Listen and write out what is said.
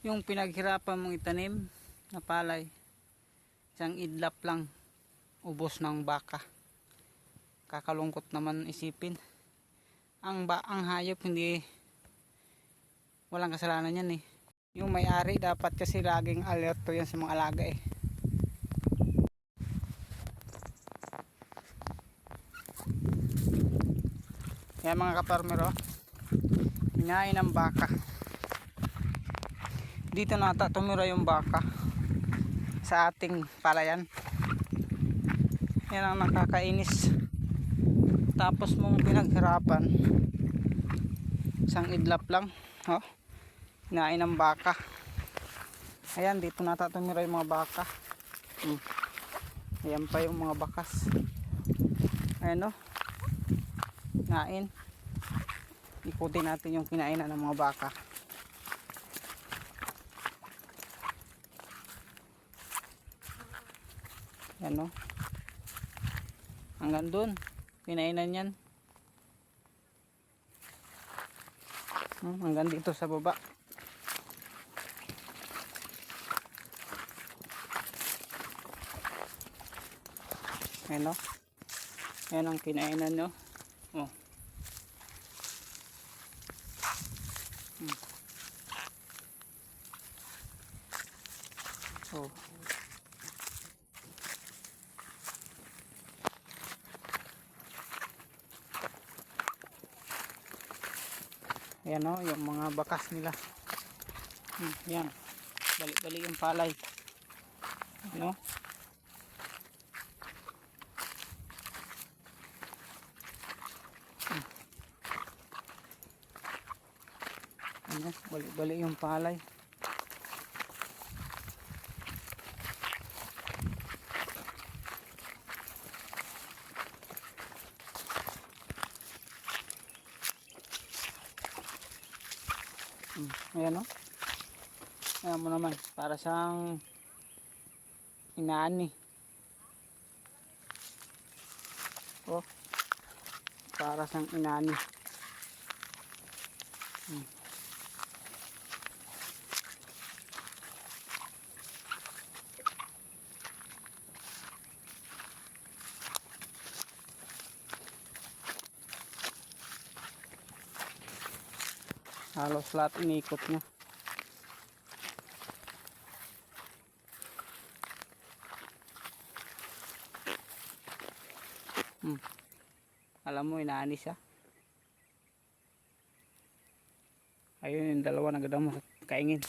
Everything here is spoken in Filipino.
Yung pinaghirapan mong itanim na palay, isang idlap lang, ubos ng baka. Kakalungkot naman isipin. Ang hayop hindi, walang kasalanan yan eh. Yung may-ari dapat kasi laging alerto yan sa mga alaga eh. Yan mga kaparmero, hinain ng baka. Dito nata tumira yung baka sa ating palayan. Yan ang nakakainis. Tapos mong pinaghirapan, isang idlap lang, oh, hinain ng baka. Ayan, dito nata tumira yung mga baka. Ayan pa yung mga bakas. Ayan o, hinain. Ikutin natin yung kinainan ng mga baka. Yan o, hanggang dun kinainan yan. Hanggang dito sa baba. Ayan o, yan ang kinainan nyo. Oh. Oh. Ayan o, yung mga bakas nila. Yan, balik-balik yung palay. Ayan o. Ayan, balik-balik yung palay. Ayan o. Ayan mo naman, para siyang inaani. Oh, para siyang inaani. Halos lahat inikot niya. Alam mo, inaani siya. Ayun yung dalawa nagdamo sa kaingin.